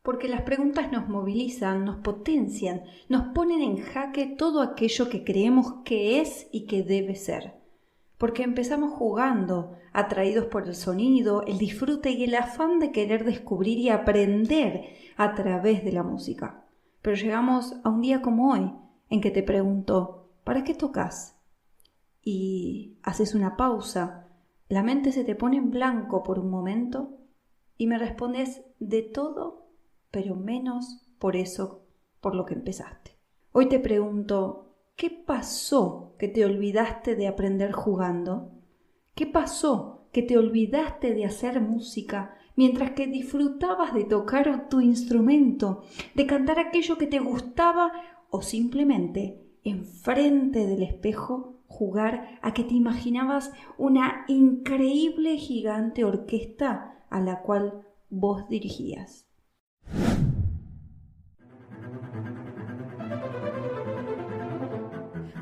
Porque las preguntas nos movilizan, nos potencian, nos ponen en jaque todo aquello que creemos que es y que debe ser. Porque empezamos jugando, atraídos por el sonido, el disfrute y el afán de querer descubrir y aprender a través de la música. Pero llegamos a un día como hoy, en que te pregunto, ¿para qué tocas? Y haces una pausa, la mente se te pone en blanco por un momento y me respondes de todo, pero menos por eso, por lo que empezaste. Hoy te pregunto, ¿qué pasó que te olvidaste de aprender jugando? ¿Qué pasó que te olvidaste de hacer música mientras que disfrutabas de tocar tu instrumento, de cantar aquello que te gustaba o simplemente enfrente del espejo jugar a que te imaginabas una increíble gigante orquesta a la cual vos dirigías?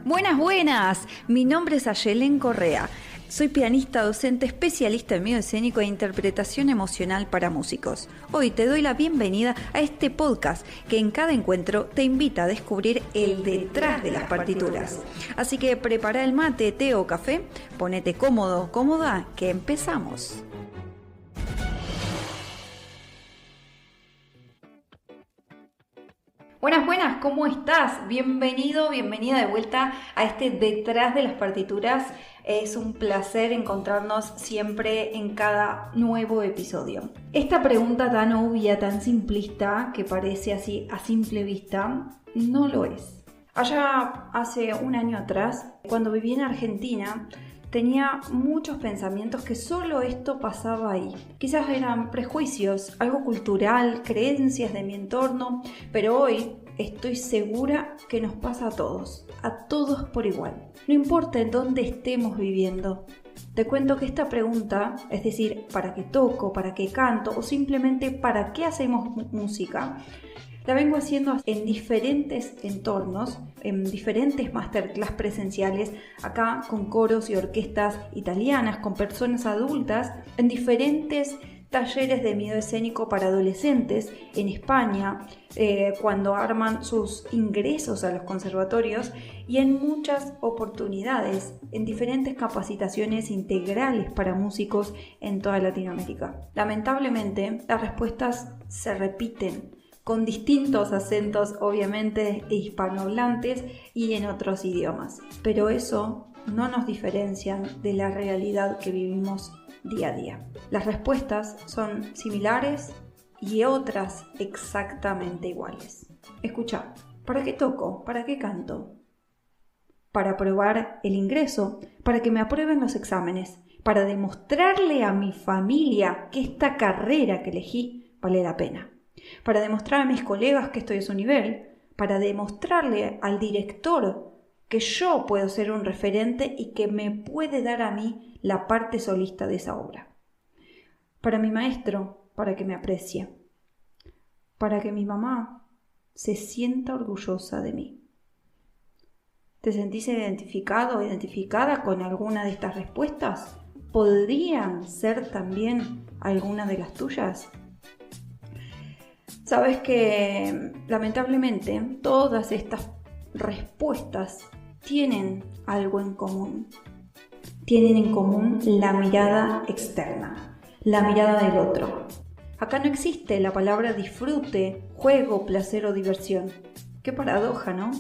Buenas, buenas. Mi nombre es Ayelen Correa. Soy pianista, docente, especialista en medio escénico e interpretación emocional para músicos. Hoy te doy la bienvenida a este podcast que en cada encuentro te invita a descubrir el detrás de las partituras. Así que prepara el mate, té o café, ponete cómodo, cómoda, que empezamos. Buenas, buenas, ¿cómo estás? Bienvenido, bienvenida de vuelta a este Detrás de las Partituras. Es un placer encontrarnos siempre en cada nuevo episodio. Esta pregunta tan obvia, tan simplista, que parece así a simple vista, no lo es. Allá hace un año atrás, cuando viví en Argentina, tenía muchos pensamientos que solo esto pasaba ahí. Quizás eran prejuicios, algo cultural, creencias de mi entorno, pero hoy estoy segura que nos pasa a todos por igual. No importa en dónde estemos viviendo. Te cuento que esta pregunta, es decir, ¿para qué toco? ¿Para qué canto? O simplemente ¿para qué hacemos música? La vengo haciendo en diferentes entornos, en diferentes masterclass presenciales, acá con coros y orquestas italianas, con personas adultas, en diferentes talleres de miedo escénico para adolescentes en España, cuando arman sus ingresos a los conservatorios y en muchas oportunidades, en diferentes capacitaciones integrales para músicos en toda Latinoamérica. Lamentablemente, las respuestas se repiten, con distintos acentos obviamente hispanohablantes y en otros idiomas. Pero eso no nos diferencia de la realidad que vivimos día a día. Las respuestas son similares y otras exactamente iguales. Escucha, ¿para qué toco? ¿Para qué canto? Para probar el ingreso, para que me aprueben los exámenes, para demostrarle a mi familia que esta carrera que elegí vale la pena. Para demostrar a mis colegas que estoy a su nivel, para demostrarle al director que yo puedo ser un referente y que me puede dar a mí la parte solista de esa obra. Para mi maestro, para que me aprecie. Para que mi mamá se sienta orgullosa de mí. ¿Te sentís identificado o identificada con alguna de estas respuestas? ¿Podrían ser también algunas de las tuyas? Sabes que lamentablemente todas estas respuestas tienen algo en común. Tienen en común la mirada externa, la mirada del otro. Acá no existe la palabra disfrute, juego, placer o diversión. Qué paradoja, ¿no?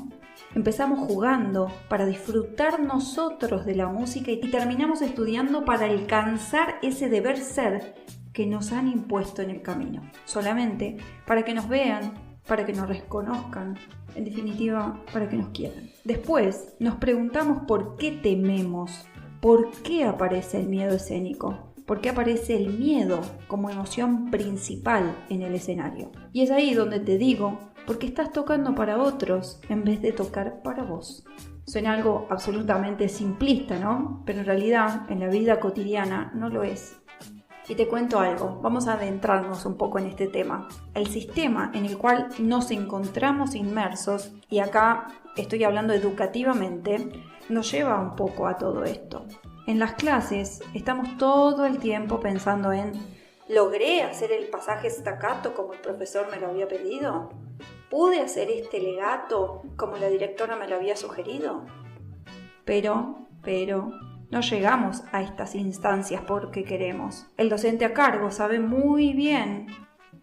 Empezamos jugando para disfrutar nosotros de la música y terminamos estudiando para alcanzar ese deber ser que nos han impuesto en el camino, solamente para que nos vean, para que nos reconozcan, en definitiva, para que nos quieran. Después nos preguntamos por qué tememos, por qué aparece el miedo escénico, por qué aparece el miedo como emoción principal en el escenario. Y es ahí donde te digo, porque estás tocando para otros en vez de tocar para vos. Suena algo absolutamente simplista, ¿no? Pero en realidad, en la vida cotidiana no lo es. Y te cuento algo, vamos a adentrarnos un poco en este tema. El sistema en el cual nos encontramos inmersos, y acá estoy hablando educativamente, nos lleva un poco a todo esto. En las clases estamos todo el tiempo pensando en ¿Logré hacer el pasaje staccato como el profesor me lo había pedido? ¿Pude hacer este legato como la directora me lo había sugerido? Pero, no llegamos a estas instancias porque queremos. El docente a cargo sabe muy bien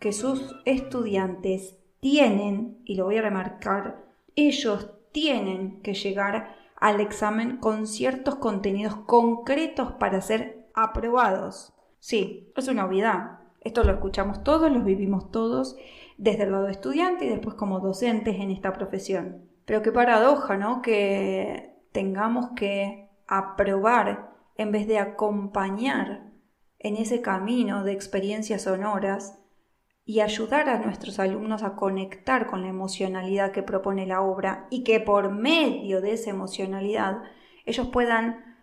que sus estudiantes tienen, y lo voy a remarcar, ellos tienen que llegar al examen con ciertos contenidos concretos para ser aprobados. Sí, es una obviedad. Esto lo escuchamos todos, lo vivimos todos, desde el lado estudiante y después como docentes en esta profesión. Pero qué paradoja, ¿no? Que tengamos que aprobar en vez de acompañar en ese camino de experiencias sonoras y ayudar a nuestros alumnos a conectar con la emocionalidad que propone la obra y que por medio de esa emocionalidad ellos puedan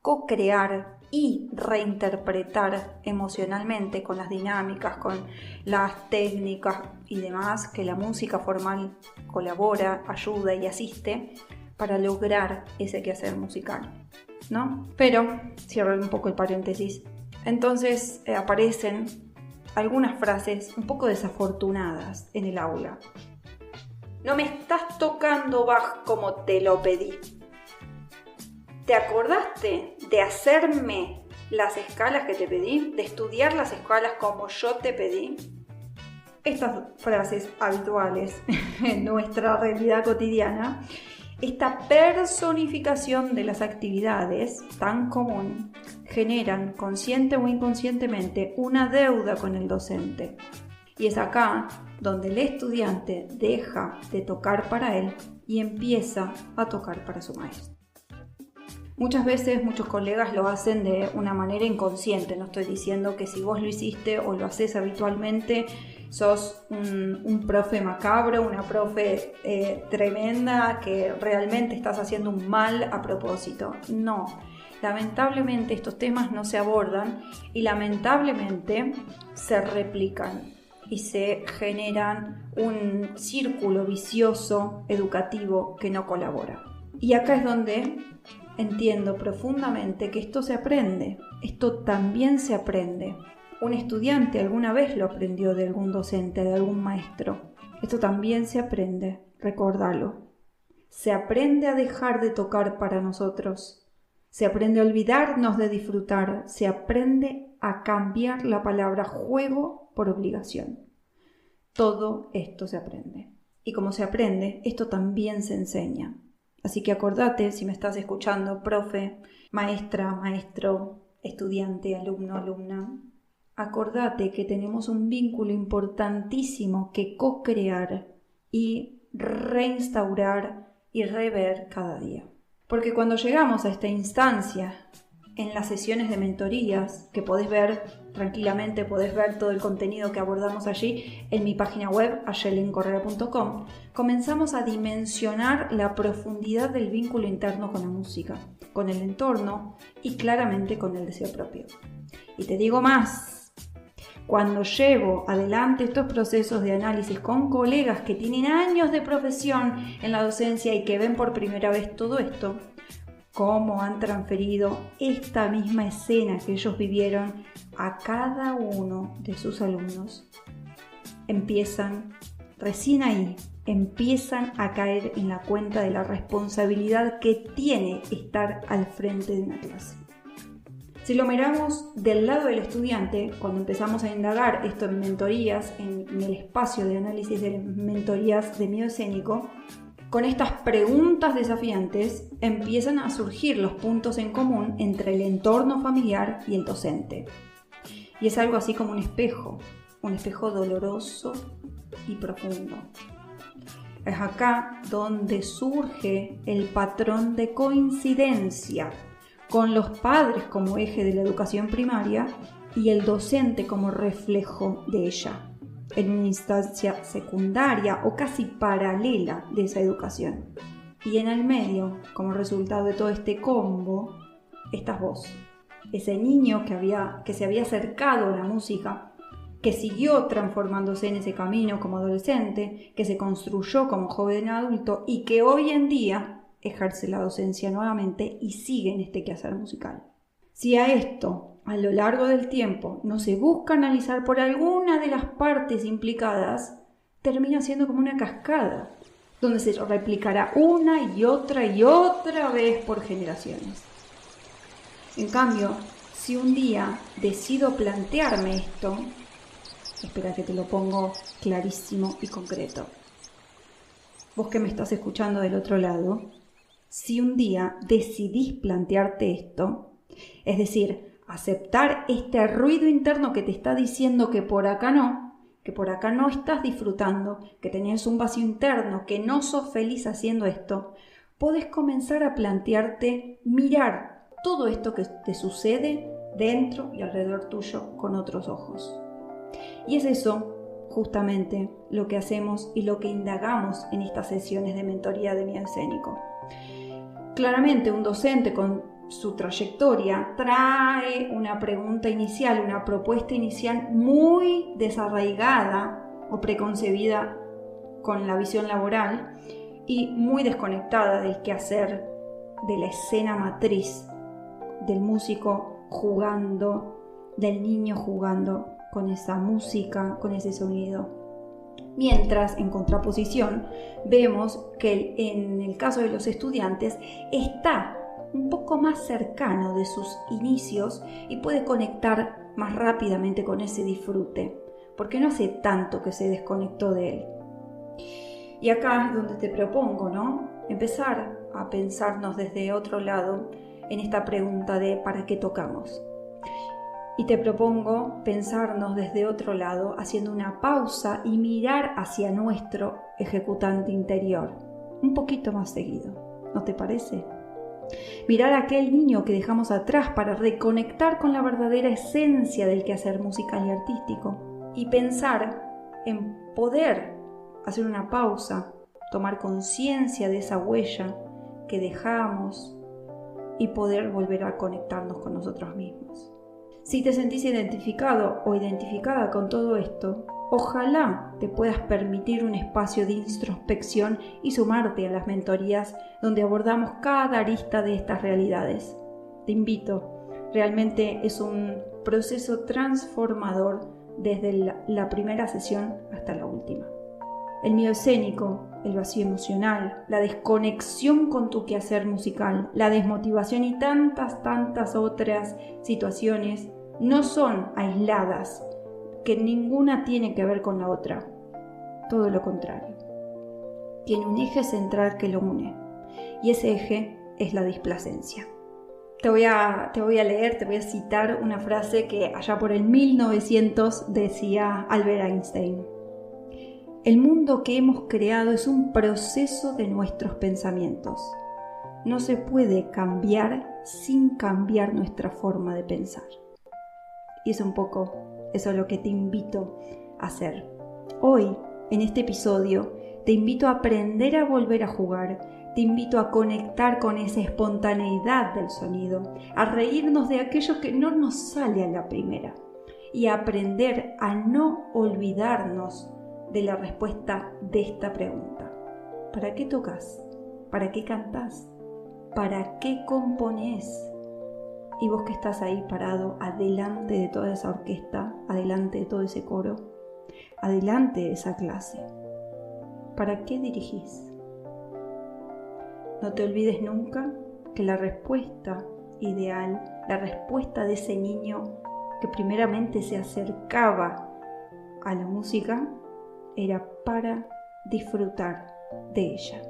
co-crear y reinterpretar emocionalmente con las dinámicas, con las técnicas y demás que la música formal colabora, ayuda y asiste para lograr ese quehacer musical, ¿no? Pero, cierro un poco el paréntesis, entonces aparecen algunas frases un poco desafortunadas en el aula. No me estás tocando Bach como te lo pedí. ¿Te acordaste de hacerme las escalas que te pedí? ¿De estudiar las escalas como yo te pedí? Estas frases habituales en nuestra realidad cotidiana, esta personificación de las actividades tan común, generan consciente o inconscientemente una deuda con el docente. Y es acá donde el estudiante deja de tocar para él y empieza a tocar para su maestro. Muchas veces muchos colegas lo hacen de una manera inconsciente. No estoy diciendo que si vos lo hiciste o lo haces habitualmente sos un profe macabro, una profe tremenda que realmente estás haciendo un mal a propósito. No, lamentablemente estos temas no se abordan y lamentablemente se replican y se generan un círculo vicioso educativo que no colabora. Y acá es donde entiendo profundamente que esto se aprende, esto también se aprende. Un estudiante alguna vez lo aprendió de algún docente, de algún maestro. Esto también se aprende, recórdalo. Se aprende a dejar de tocar para nosotros. Se aprende a olvidarnos de disfrutar. Se aprende a cambiar la palabra juego por obligación. Todo esto se aprende. Y como se aprende, esto también se enseña. Así que acordate, si me estás escuchando, profe, maestra, maestro, estudiante, alumno, alumna, acordate que tenemos un vínculo importantísimo que co-crear y reinstaurar y rever cada día. Porque cuando llegamos a esta instancia, en las sesiones de mentorías, que podés ver tranquilamente, podés ver todo el contenido que abordamos allí en mi página web, ayelencorrea.com, comenzamos a dimensionar la profundidad del vínculo interno con la música, con el entorno y claramente con el deseo propio. Y te digo más, cuando llevo adelante estos procesos de análisis con colegas que tienen años de profesión en la docencia y que ven por primera vez todo esto, cómo han transferido esta misma escena que ellos vivieron a cada uno de sus alumnos, recién ahí, empiezan a caer en la cuenta de la responsabilidad que tiene estar al frente de una clase. Si lo miramos del lado del estudiante, cuando empezamos a indagar esto en mentorías, en el espacio de análisis de mentorías de miedo escénico, con estas preguntas desafiantes empiezan a surgir los puntos en común entre el entorno familiar y el docente. Y es algo así como un espejo doloroso y profundo. Es acá donde surge el patrón de coincidencia con los padres como eje de la educación primaria y el docente como reflejo de ella, en una instancia secundaria o casi paralela de esa educación. Y en el medio, como resultado de todo este combo, estás vos, ese niño que se había acercado a la música, que siguió transformándose en ese camino como adolescente, que se construyó como joven adulto y que hoy en día ejerce la docencia nuevamente y sigue en este quehacer musical. Si a esto a lo largo del tiempo no se busca analizar por alguna de las partes implicadas, termina siendo como una cascada, donde se replicará una y otra vez por generaciones. En cambio, si un día decido plantearme esto, espera que te lo pongo clarísimo y concreto. Vos que me estás escuchando del otro lado, si un día decidís plantearte esto, es decir, aceptar este ruido interno que te está diciendo que por acá no estás disfrutando, que tenés un vacío interno, que no sos feliz haciendo esto, podés comenzar a plantearte mirar todo esto que te sucede dentro y alrededor tuyo con otros ojos. Y es eso justamente lo que hacemos y lo que indagamos en estas sesiones de mentoría de miedo escénico. Claramente un docente con su trayectoria trae una pregunta inicial, una propuesta inicial muy desarraigada o preconcebida con la visión laboral y muy desconectada del quehacer, de la escena matriz, del músico jugando, del niño jugando con esa música, con ese sonido. Mientras, en contraposición, vemos que en el caso de los estudiantes está un poco más cercano de sus inicios y puede conectar más rápidamente con ese disfrute, porque no hace tanto que se desconectó de él. Y acá es donde te propongo, ¿no? Empezar a pensarnos desde otro lado en esta pregunta de ¿para qué tocamos? Y te propongo pensarnos desde otro lado, haciendo una pausa y mirar hacia nuestro ejecutante interior, un poquito más seguido, ¿no te parece? Mirar a aquel niño que dejamos atrás para reconectar con la verdadera esencia del quehacer musical y artístico y pensar en poder hacer una pausa, tomar conciencia de esa huella que dejamos y poder volver a conectarnos con nosotros mismos. Si te sentís identificado o identificada con todo esto, ojalá te puedas permitir un espacio de introspección y sumarte a las mentorías donde abordamos cada arista de estas realidades. Te invito, realmente es un proceso transformador desde la primera sesión hasta la última. El miedo escénico, el vacío emocional, la desconexión con tu quehacer musical, la desmotivación y tantas otras situaciones no son aisladas, que ninguna tiene que ver con la otra. Todo lo contrario. Tiene un eje central que lo une, y ese eje es la displacencia. Te voy a citar una frase que allá por el 1900 decía Albert Einstein. El mundo que hemos creado es un proceso de nuestros pensamientos. No se puede cambiar sin cambiar nuestra forma de pensar. Y es un poco eso es lo que te invito a hacer. Hoy, en este episodio, te invito a aprender a volver a jugar. Te invito a conectar con esa espontaneidad del sonido, a reírnos de aquello que no nos sale a la primera y a aprender a no olvidarnos de la respuesta de esta pregunta. ¿Para qué tocas? ¿Para qué cantás? ¿Para qué componés? Y vos que estás ahí parado, adelante de toda esa orquesta, adelante de todo ese coro, adelante de esa clase, ¿para qué dirigís? No te olvides nunca que la respuesta ideal, la respuesta de ese niño que primeramente se acercaba a la música, era para disfrutar de ella.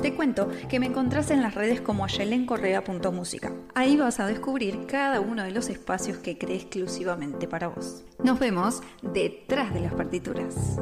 Te cuento que me encontrás en las redes como ayelencorrea.música. Ahí vas a descubrir cada uno de los espacios que creé exclusivamente para vos. Nos vemos detrás de las partituras.